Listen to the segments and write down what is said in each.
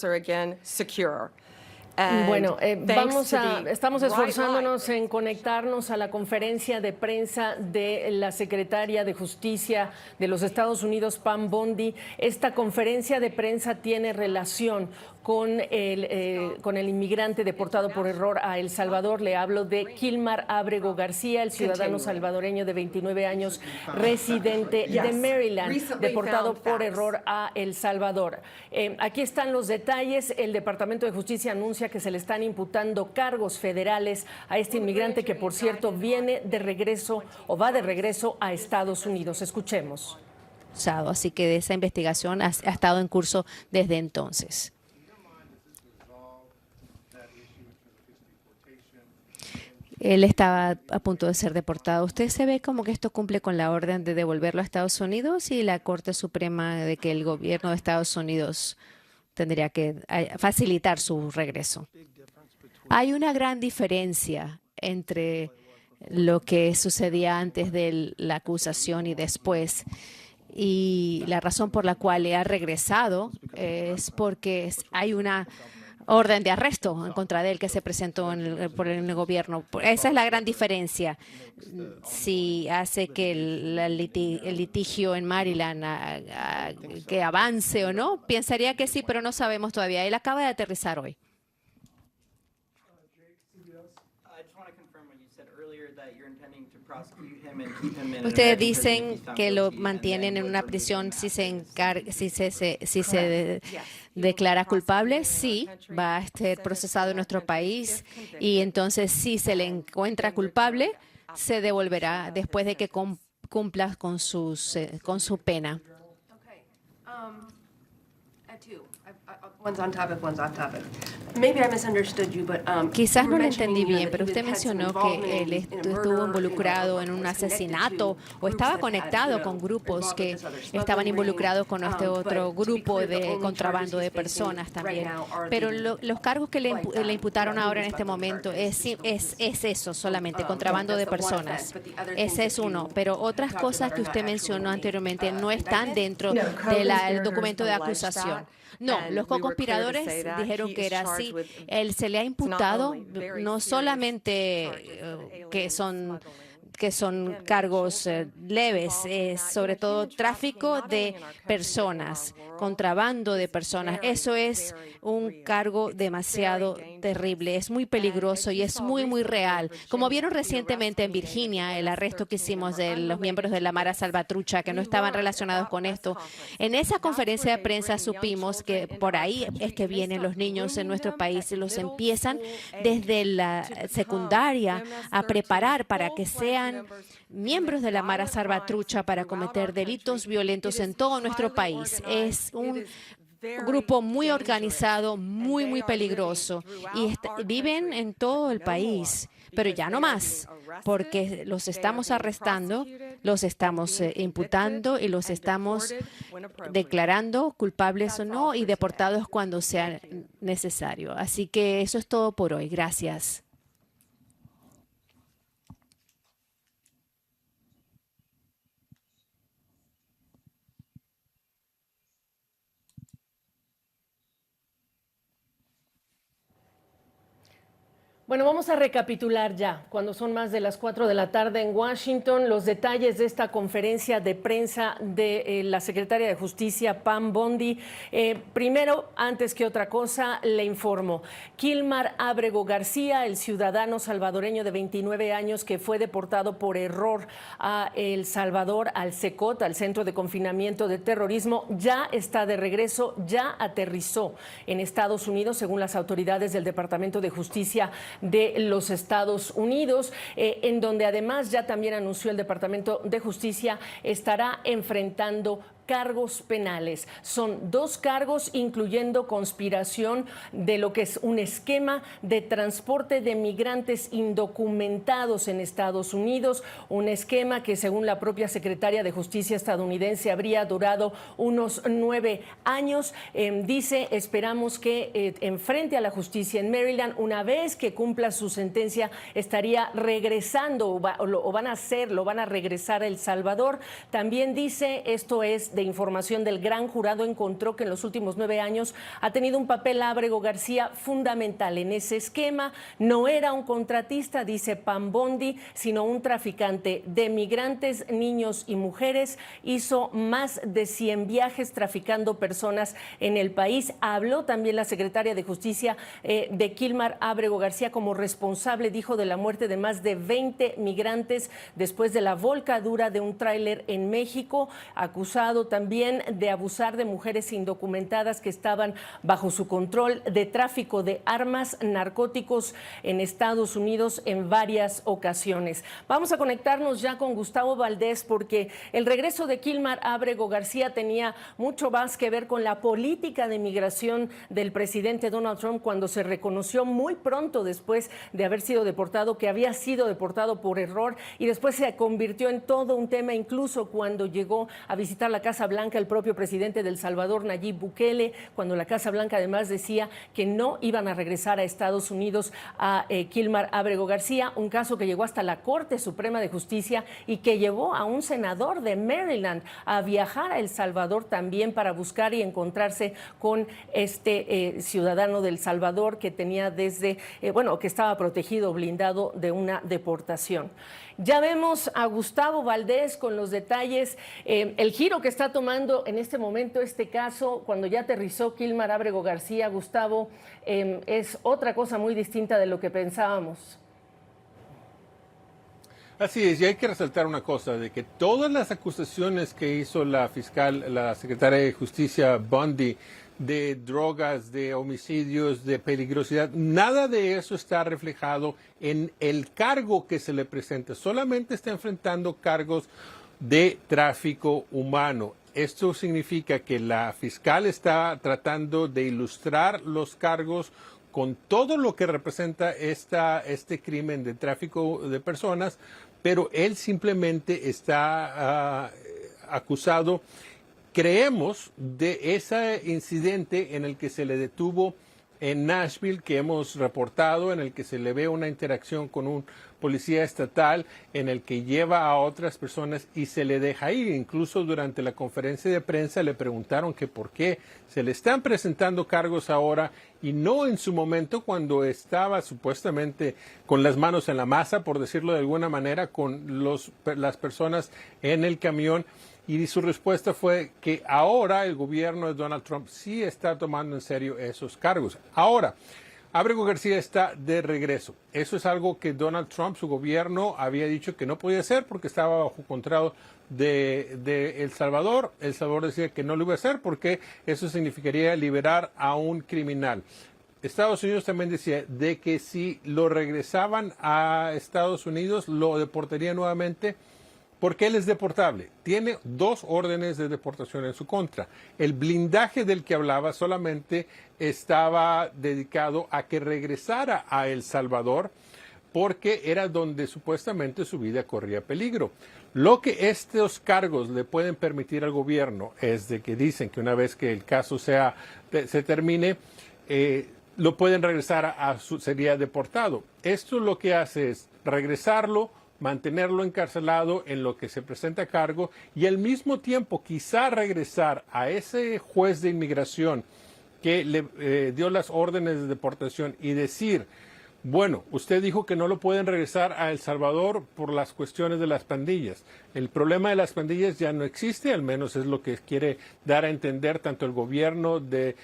again secure. Bueno, estamos esforzándonos en conectarnos a la conferencia de prensa de la secretaria de Justicia de los Estados Unidos, Pam Bondi. Esta conferencia de prensa tiene relación con el inmigrante deportado por error a El Salvador. Le hablo de Kilmar Ábrego García, el ciudadano salvadoreño de 29 años, residente de Maryland, deportado por error a El Salvador. Aquí están los detalles. El Departamento de Justicia anuncia que se le están imputando cargos federales a este inmigrante que, por cierto, viene de regreso o va de regreso a Estados Unidos. Escuchemos. Así que esa investigación ha estado en curso desde entonces. Él estaba a punto de ser deportado. ¿Usted se ve como que esto cumple con la orden de devolverlo a Estados Unidos y la Corte Suprema de que el gobierno de Estados Unidos tendría que facilitar su regreso? Hay una gran diferencia entre lo que sucedía antes de la acusación y después. Y la razón por la cual le ha regresado es porque hay una orden de arresto en contra de él que se presentó por el gobierno. Esa es la gran diferencia. Si hace que el litigio en Maryland que avance o no, pensaría que sí, pero no sabemos todavía. Él acaba de aterrizar hoy. Ustedes dicen que lo mantienen en una prisión si se declara culpable. Sí, va a ser procesado en nuestro país y entonces si se le encuentra culpable, se devolverá después de que cumpla con su pena. Quizás no lo entendí bien, pero usted mencionó que él estuvo involucrado en un asesinato o estaba conectado con grupos que estaban involucrados con este otro grupo de contrabando de personas también. Pero los cargos que le imputaron ahora en este momento es eso solamente, contrabando de personas. Ese es uno. Pero otras cosas que usted mencionó anteriormente no están dentro del documento de acusación. No, los co-conspiradores dijeron que era así. Él se le ha imputado no solamente que son cargos leves, sobre todo tráfico de personas, contrabando de personas. Eso es un cargo demasiado terrible, es muy peligroso y es muy, muy real. Como vieron recientemente en Virginia, el arresto que hicimos de los miembros de la Mara Salvatrucha que no estaban relacionados con esto, en esa conferencia de prensa supimos que por ahí es que vienen los niños en nuestro país y los empiezan desde la secundaria a preparar para que sean miembros de la Mara Salvatrucha para cometer delitos violentos en todo nuestro país. Es un grupo muy organizado, muy, muy peligroso y viven en todo el país, pero ya no más, porque los estamos arrestando, los estamos imputando y los estamos declarando culpables o no y deportados cuando sea necesario. Así que eso es todo por hoy. Gracias. Bueno, vamos a recapitular ya, cuando son más de las 4 de la tarde en Washington, los detalles de esta conferencia de prensa de la secretaria de Justicia, Pam Bondi. Primero, antes que otra cosa, le informo. Kilmar Ábrego García, el ciudadano salvadoreño de 29 años que fue deportado por error a El Salvador, al CECOT, al Centro de Confinamiento de Terrorismo, ya está de regreso, ya aterrizó en Estados Unidos, según las autoridades del Departamento de Justicia de los Estados Unidos, en donde además ya también anunció el Departamento de Justicia estará enfrentando cargos penales. Son 2 cargos, incluyendo conspiración de lo que es un esquema de transporte de migrantes indocumentados en Estados Unidos, un esquema que, según la propia secretaria de Justicia estadounidense, habría durado unos 9 años. Dice, esperamos que enfrente a la justicia en Maryland, una vez que cumpla su sentencia, estaría regresando, lo van a regresar a El Salvador. También dice, esto es de Información del Gran Jurado encontró que en los últimos 9 años ha tenido un papel Ábrego García fundamental en ese esquema. No era un contratista, dice Pam Bondi, sino un traficante de migrantes, niños y mujeres. Hizo más de 100 viajes traficando personas en el país. Habló también la secretaria de Justicia de Kilmar Ábrego García como responsable, dijo, de la muerte de más de 20 migrantes después de la volcadura de un tráiler en México, acusado también de abusar de mujeres indocumentadas que estaban bajo su control, de tráfico de armas, narcóticos en Estados Unidos en varias ocasiones. Vamos a conectarnos ya con Gustavo Valdés porque el regreso de Kilmar Ábrego García tenía mucho más que ver con la política de migración del presidente Donald Trump, cuando se reconoció muy pronto después de haber sido deportado que había sido deportado por error, y después se convirtió en todo un tema, incluso cuando llegó a visitar la Casa Blanca el propio presidente de El Salvador, Nayib Bukele, cuando la Casa Blanca además decía que no iban a regresar a Estados Unidos a Kilmar Ábrego García, un caso que llegó hasta la Corte Suprema de Justicia y que llevó a un senador de Maryland a viajar a El Salvador también para buscar y encontrarse con este ciudadano de El Salvador que tenía que estaba protegido, blindado de una deportación. Ya vemos a Gustavo Valdés con los detalles, el giro que está tomando en este momento este caso, cuando ya aterrizó Kilmar Ábrego García. Gustavo, es otra cosa muy distinta de lo que pensábamos. Así es, y hay que resaltar una cosa, de que todas las acusaciones que hizo la secretaria de Justicia Bondi, de drogas, de homicidios, de peligrosidad, nada de eso está reflejado en el cargo que se le presenta. Solamente está enfrentando cargos de tráfico humano. Esto significa que la fiscal está tratando de ilustrar los cargos con todo lo que representa este crimen de tráfico de personas, pero él simplemente está acusado, creemos, de ese incidente en el que se le detuvo en Nashville, que hemos reportado, en el que se le ve una interacción con un policía estatal, en el que lleva a otras personas y se le deja ir. Incluso durante la conferencia de prensa le preguntaron que por qué se le están presentando cargos ahora y no en su momento, cuando estaba supuestamente con las manos en la masa, por decirlo de alguna manera, con las personas en el camión. Y su respuesta fue que ahora el gobierno de Donald Trump sí está tomando en serio esos cargos. Ahora, Ábrego García está de regreso. Eso es algo que Donald Trump, su gobierno, había dicho que no podía hacer porque estaba bajo control de El Salvador. El Salvador decía que no lo iba a hacer porque eso significaría liberar a un criminal. Estados Unidos también decía de que si lo regresaban a Estados Unidos, lo deportaría nuevamente, porque él es deportable. Tiene 2 órdenes de deportación en su contra. El blindaje del que hablaba solamente estaba dedicado a que regresara a El Salvador, porque era donde supuestamente su vida corría peligro. Lo que estos cargos le pueden permitir al gobierno es de que dicen que una vez que el caso se termine, lo pueden regresar sería deportado. Esto lo que hace es regresarlo, mantenerlo encarcelado en lo que se presenta a cargo y al mismo tiempo quizá regresar a ese juez de inmigración que le dio las órdenes de deportación y decir, bueno, usted dijo que no lo pueden regresar a El Salvador por las cuestiones de las pandillas. El problema de las pandillas ya no existe, al menos es lo que quiere dar a entender tanto el gobierno de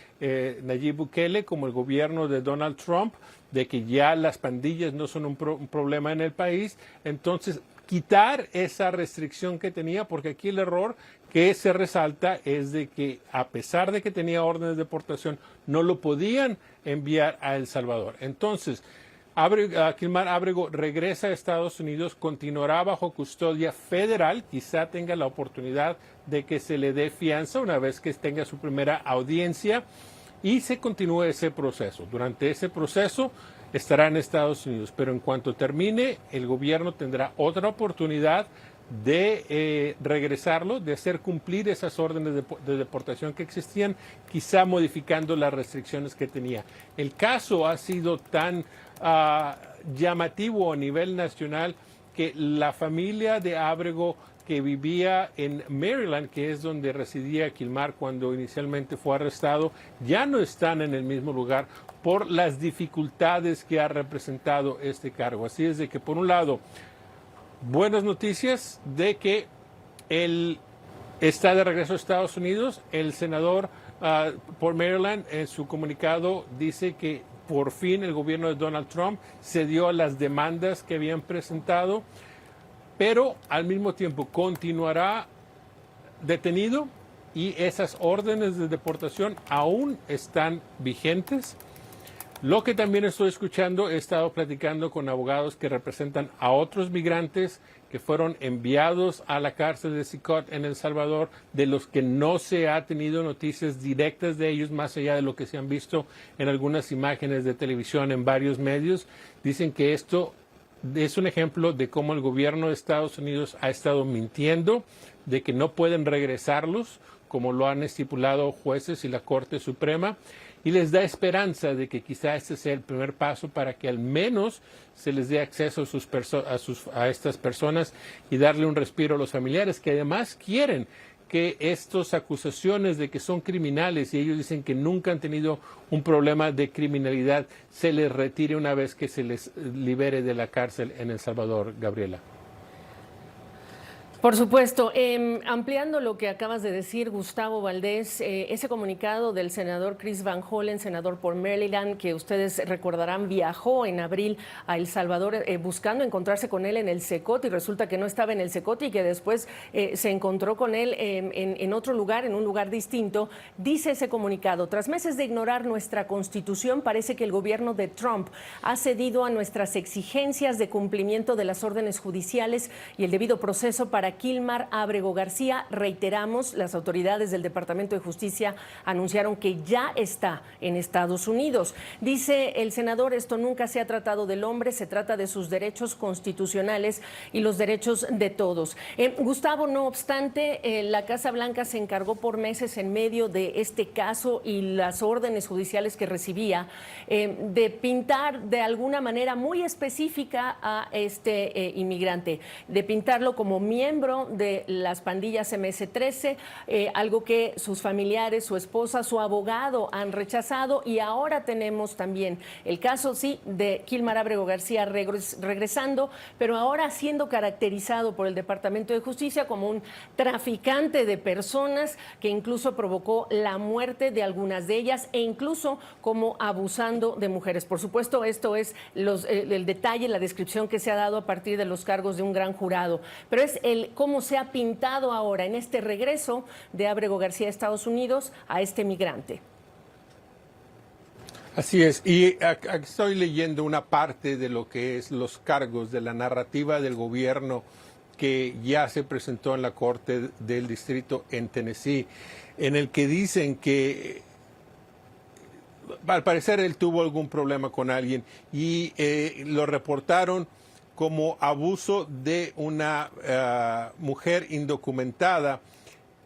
Nayib Bukele como el gobierno de Donald Trump, de que ya las pandillas no son un problema en el país. Entonces, quitar esa restricción que tenía, porque aquí el error que se resalta es de que a pesar de que tenía órdenes de deportación, no lo podían enviar a El Salvador. Entonces, Kilmar Ábrego regresa a Estados Unidos, continuará bajo custodia federal, quizá tenga la oportunidad de que se le dé fianza una vez que tenga su primera audiencia y se continúe ese proceso. Durante ese proceso estará en Estados Unidos, pero en cuanto termine, el gobierno tendrá otra oportunidad de regresarlo, de hacer cumplir esas órdenes de deportación que existían, quizá modificando las restricciones que tenía. El caso ha sido tan llamativo a nivel nacional que la familia de Ábrego que vivía en Maryland, que es donde residía Kilmar cuando inicialmente fue arrestado, ya no están en el mismo lugar por las dificultades que ha representado este cargo. Así es de que, por un lado, buenas noticias de que él está de regreso a Estados Unidos. El senador por Maryland en su comunicado dice que por fin el gobierno de Donald Trump cedió a las demandas que habían presentado, pero al mismo tiempo continuará detenido y esas órdenes de deportación aún están vigentes. Lo que también estoy escuchando, he estado platicando con abogados que representan a otros migrantes que fueron enviados a la cárcel de Sicot en El Salvador, de los que no se ha tenido noticias directas de ellos, más allá de lo que se han visto en algunas imágenes de televisión en varios medios. Dicen que esto es un ejemplo de cómo el gobierno de Estados Unidos ha estado mintiendo, de que no pueden regresarlos, como lo han estipulado jueces y la Corte Suprema, y les da esperanza de que quizá este sea el primer paso para que al menos se les dé acceso a estas personas y darle un respiro a los familiares, que además quieren que estas acusaciones de que son criminales, y ellos dicen que nunca han tenido un problema de criminalidad, se les retire una vez que se les libere de la cárcel en El Salvador, Gabriela. Por supuesto. Ampliando lo que acabas de decir, Gustavo Valdés, ese comunicado del senador Chris Van Hollen, senador por Maryland, que ustedes recordarán, viajó en abril a El Salvador buscando encontrarse con él en el Secot, y resulta que no estaba en el Secot y que después se encontró con él en otro lugar, en un lugar distinto. Dice ese comunicado: tras meses de ignorar nuestra Constitución, parece que el gobierno de Trump ha cedido a nuestras exigencias de cumplimiento de las órdenes judiciales y el debido proceso para Kilmar Abrego García. Reiteramos, las autoridades del Departamento de Justicia anunciaron que ya está en Estados Unidos. Dice el senador: esto nunca se ha tratado del hombre, se trata de sus derechos constitucionales y los derechos de todos. Gustavo, no obstante, la Casa Blanca se encargó por meses, en medio de este caso y las órdenes judiciales que recibía, de pintar de alguna manera muy específica a este inmigrante, de pintarlo como miembro de las pandillas MS-13, algo que sus familiares, su esposa, su abogado han rechazado. Y ahora tenemos también el caso, sí, de Kilmar Abrego García regresando, pero ahora siendo caracterizado por el Departamento de Justicia como un traficante de personas, que incluso provocó la muerte de algunas de ellas, e incluso como abusando de mujeres. Por supuesto, esto es el detalle, la descripción que se ha dado a partir de los cargos de un gran jurado, pero es cómo se ha pintado ahora en este regreso de Abrego García a Estados Unidos a este migrante. Así es, y aquí estoy leyendo una parte de lo que es los cargos de la narrativa del gobierno que ya se presentó en la Corte del Distrito en Tennessee, en el que dicen que al parecer él tuvo algún problema con alguien y lo reportaron como abuso de una mujer indocumentada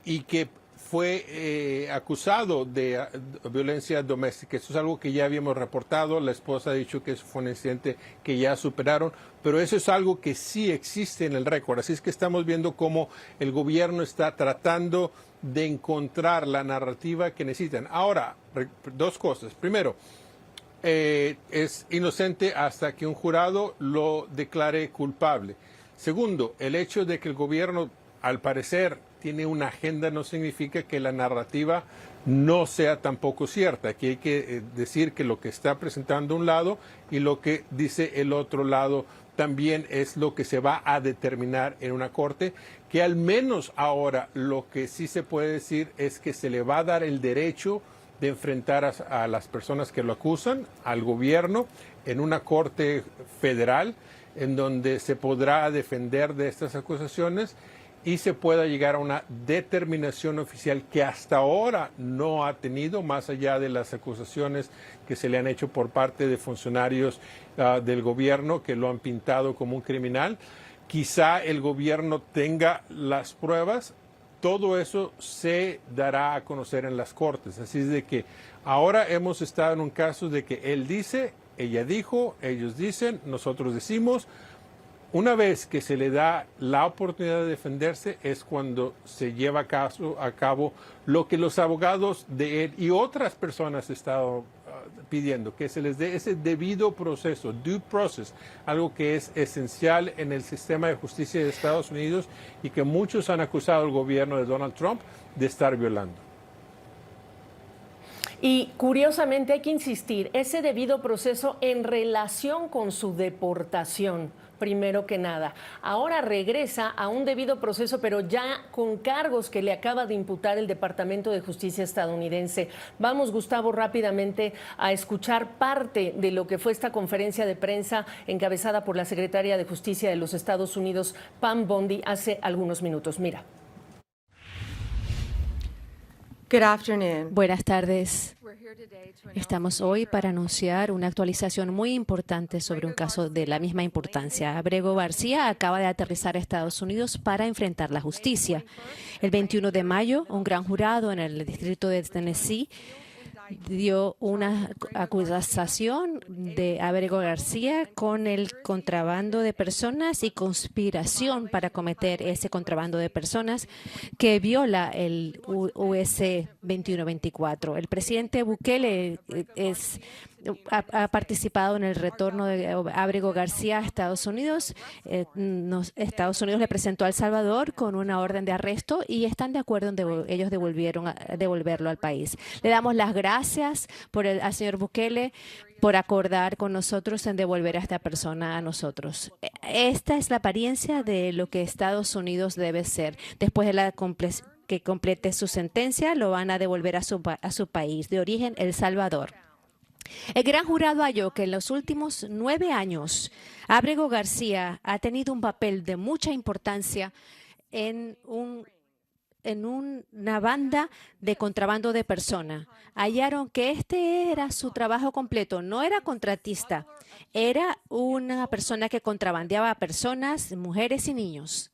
y que fue acusado de violencia doméstica. Eso es algo que ya habíamos reportado. La esposa ha dicho que eso fue un incidente que ya superaron, pero eso es algo que sí existe en el récord. Así es que estamos viendo cómo el gobierno está tratando de encontrar la narrativa que necesitan. Ahora, dos cosas. Primero, es inocente hasta que un jurado lo declare culpable. Segundo, el hecho de que el gobierno, al parecer, tiene una agenda no significa que la narrativa no sea tampoco cierta. Aquí hay que decir que lo que está presentando un lado y lo que dice el otro lado también es lo que se va a determinar en una corte, que al menos ahora lo que sí se puede decir es que se le va a dar el derecho de enfrentar a las personas que lo acusan, al gobierno, en una corte federal, en donde se podrá defender de estas acusaciones y se pueda llegar a una determinación oficial que hasta ahora no ha tenido, más allá de las acusaciones que se le han hecho por parte de funcionarios del gobierno que lo han pintado como un criminal. Quizá el gobierno tenga las pruebas. Todo eso se dará a conocer en las cortes. Así es de que ahora hemos estado en un caso de que él dice, ella dijo, ellos dicen, nosotros decimos. una vez que se le da la oportunidad de defenderse es cuando se lleva a cabo lo que los abogados de él y otras personas han estado pidiendo, que se les dé ese debido proceso, due process, algo que es esencial en el sistema de justicia de Estados Unidos y que muchos han acusado al gobierno de Donald Trump de estar violando. Y curiosamente hay que insistir, ese debido proceso en relación con su deportación, primero que nada. Ahora regresa a un debido proceso, pero ya con cargos que le acaba de imputar el Departamento de Justicia estadounidense. Vamos, Gustavo, rápidamente a escuchar parte de lo que fue esta conferencia de prensa encabezada por la secretaria de Justicia de los Estados Unidos, Pam Bondi, hace algunos minutos. Mira. Good afternoon. Buenas tardes. Estamos hoy para anunciar una actualización muy importante sobre un caso de la misma importancia. Abrego García acaba de aterrizar a Estados Unidos para enfrentar la justicia. El 21 de mayo, un gran jurado en el distrito de Tennessee dio una acusación de Abrego García con el contrabando de personas y conspiración para cometer ese contrabando de personas que viola el US 2124. El presidente Bukele ha participado en el retorno de Abrego García a Estados Unidos. Estados Unidos le presentó a El Salvador con una orden de arresto y están de acuerdo en ellos devolverlo al país. Le damos las gracias al señor Bukele por acordar con nosotros en devolver a esta persona a nosotros. Esta es la apariencia de lo que Estados Unidos debe ser. Después de que complete su sentencia, lo van a devolver a su país de origen, El Salvador. El gran jurado halló que en los últimos 9 años, Abrego García ha tenido un papel de mucha importancia en una banda de contrabando de personas. Hallaron que este era su trabajo completo, no era contratista, era una persona que contrabandeaba a personas, mujeres y niños.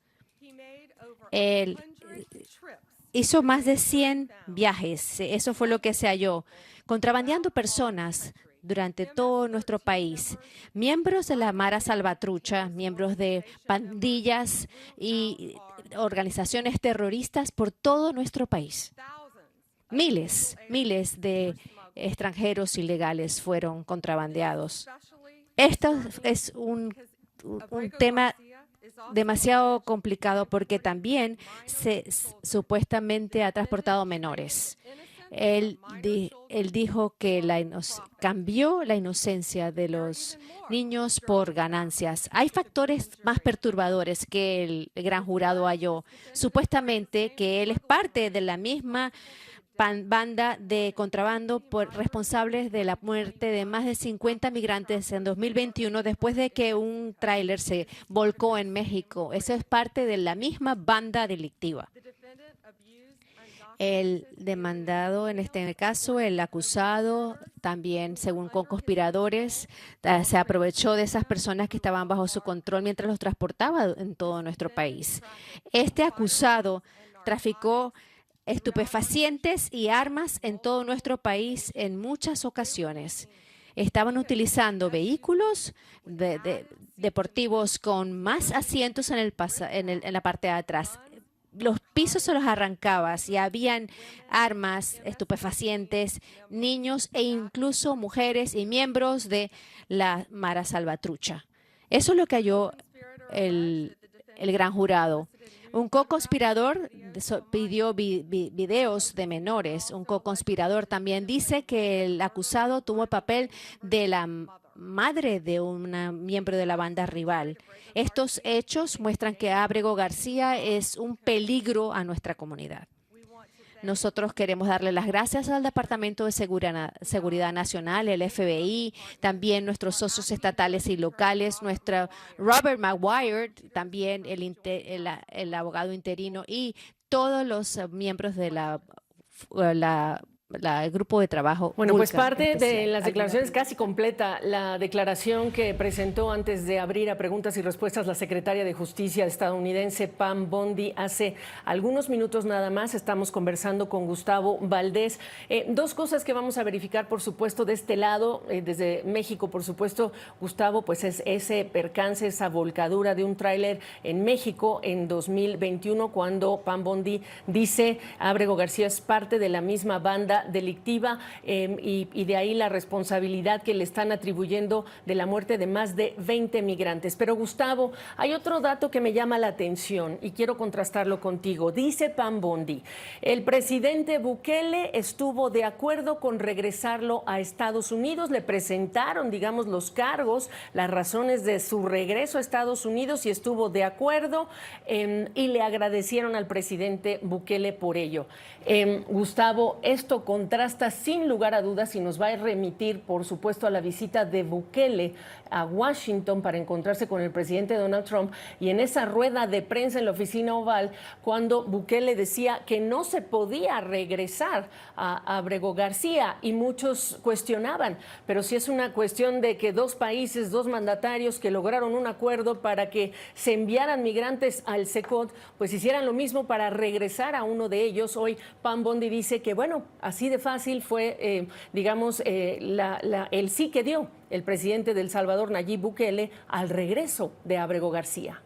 Él hizo más de 100 viajes, eso fue lo que se halló, contrabandeando personas durante todo nuestro país, miembros de la Mara Salvatrucha, miembros de pandillas y organizaciones terroristas por todo nuestro país. Miles de extranjeros ilegales fueron contrabandeados. Esto es un tema demasiado complicado porque también supuestamente ha transportado menores. Él dijo que cambió la inocencia de los niños por ganancias. Hay factores más perturbadores que el gran jurado halló. Supuestamente que él es parte de la misma banda de contrabando responsables de la muerte de más de 50 migrantes en 2021 después de que un tráiler se volcó en México. Eso es parte de la misma banda delictiva. El demandado, en este caso, el acusado, también según con conspiradores, se aprovechó de esas personas que estaban bajo su control mientras los transportaba en todo nuestro país. Este acusado traficó estupefacientes y armas en todo nuestro país en muchas ocasiones. Estaban utilizando vehículos deportivos con más asientos en la parte de atrás. Los pisos se los arrancaba y habían armas, estupefacientes, niños e incluso mujeres y miembros de la Mara Salvatrucha. Eso es lo que halló el gran jurado. Un co-conspirador pidió videos de menores. Un co-conspirador también dice que el acusado tuvo el papel de la madre de un miembro de la banda rival. Estos hechos muestran que Abrego García es un peligro a nuestra comunidad. Nosotros queremos darle las gracias al Departamento de Seguridad Nacional, el FBI, también nuestros socios estatales y locales, nuestro Robert Maguire, también el abogado interino y todos los miembros de la el grupo de trabajo. Bueno, pues Vulcan parte de especial. las declaraciones, casi completa, la declaración que presentó antes de abrir a preguntas y respuestas la secretaria de Justicia estadounidense Pam Bondi hace algunos minutos nada más. Estamos conversando con Gustavo Valdés. Dos cosas que vamos a verificar, por supuesto, de este lado, desde México, por supuesto, Gustavo, pues es ese percance, esa volcadura de un tráiler en México en 2021, cuando Pam Bondi dice Ábrego García es parte de la misma banda delictiva y de ahí la responsabilidad que le están atribuyendo de la muerte de más de 20 migrantes. Pero Gustavo, hay otro dato que me llama la atención y quiero contrastarlo contigo. Dice Pam Bondi, el presidente Bukele estuvo de acuerdo con regresarlo a Estados Unidos, le presentaron, digamos, los cargos, las razones de su regreso a Estados Unidos y estuvo de acuerdo y le agradecieron al presidente Bukele por ello. Gustavo, esto contrasta sin lugar a dudas y nos va a remitir, por supuesto, a la visita de Bukele a Washington para encontrarse con el presidente Donald Trump y en esa rueda de prensa en la oficina oval, cuando Bukele decía que no se podía regresar a Ábrego García y muchos cuestionaban, pero si es una cuestión de que dos países, dos mandatarios que lograron un acuerdo para que se enviaran migrantes al CECOT, pues hicieran lo mismo para regresar a uno de ellos. Hoy Pam Bondi dice que, bueno, así de fácil fue, el sí que dio el presidente de El Salvador, Nayib Bukele, al regreso de Ábrego García.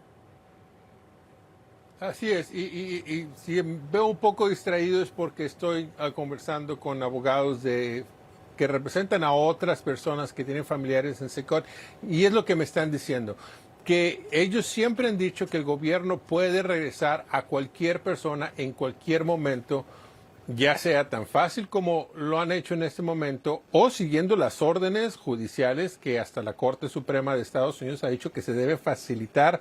Así es, y si veo un poco distraído es porque estoy conversando con abogados que representan a otras personas que tienen familiares en CECOT, y es lo que me están diciendo, que ellos siempre han dicho que el gobierno puede regresar a cualquier persona en cualquier momento, ya sea tan fácil como lo han hecho en este momento o siguiendo las órdenes judiciales que hasta la Corte Suprema de Estados Unidos ha dicho que se debe facilitar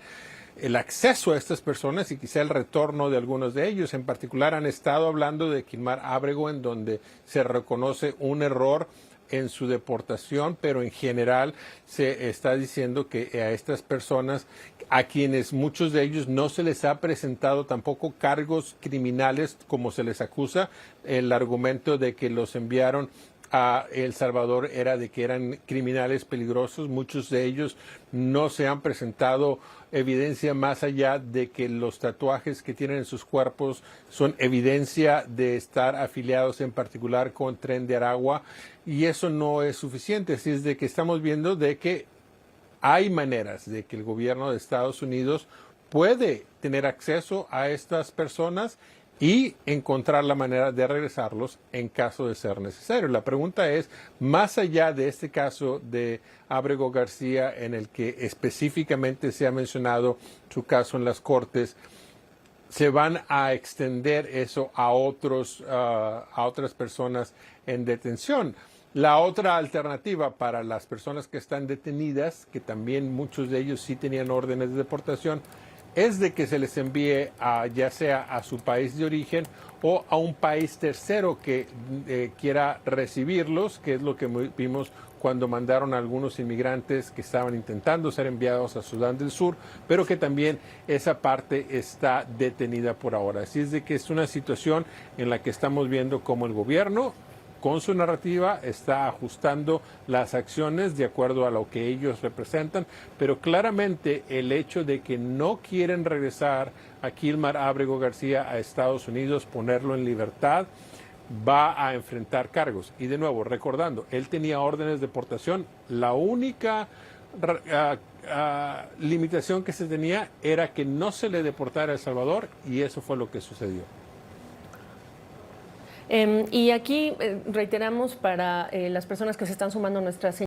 el acceso a estas personas y quizá el retorno de algunos de ellos. En particular han estado hablando de Kilmar Ábrego, en donde se reconoce un error en su deportación, pero en general se está diciendo que a estas personas, a quienes muchos de ellos no se les ha presentado tampoco cargos criminales como se les acusa, el argumento de que los enviaron a El Salvador era de que eran criminales peligrosos. Muchos de ellos no se han presentado evidencia más allá de que los tatuajes que tienen en sus cuerpos son evidencia de estar afiliados en particular con Tren de Aragua, y eso no es suficiente. Así es de que estamos viendo de que hay maneras de que el gobierno de Estados Unidos puede tener acceso a estas personas y encontrar la manera de regresarlos en caso de ser necesario. La pregunta es, más allá de este caso de Ábrego García, en el que específicamente se ha mencionado su caso en las Cortes, ¿se van a extender eso a otras personas en detención? La otra alternativa para las personas que están detenidas, que también muchos de ellos sí tenían órdenes de deportación, es de que se les envíe ya sea a su país de origen o a un país tercero que quiera recibirlos, que es lo que vimos cuando mandaron a algunos inmigrantes que estaban intentando ser enviados a Sudán del Sur, pero que también esa parte está detenida por ahora. Así es de que es una situación en la que estamos viendo cómo el gobierno, con su narrativa, está ajustando las acciones de acuerdo a lo que ellos representan, pero claramente el hecho de que no quieren regresar a Kilmar Ábrego García a Estados Unidos, ponerlo en libertad, va a enfrentar cargos. Y de nuevo, recordando, él tenía órdenes de deportación. La única limitación que se tenía era que no se le deportara a El Salvador, y eso fue lo que sucedió. Y aquí reiteramos para las personas que se están sumando a nuestra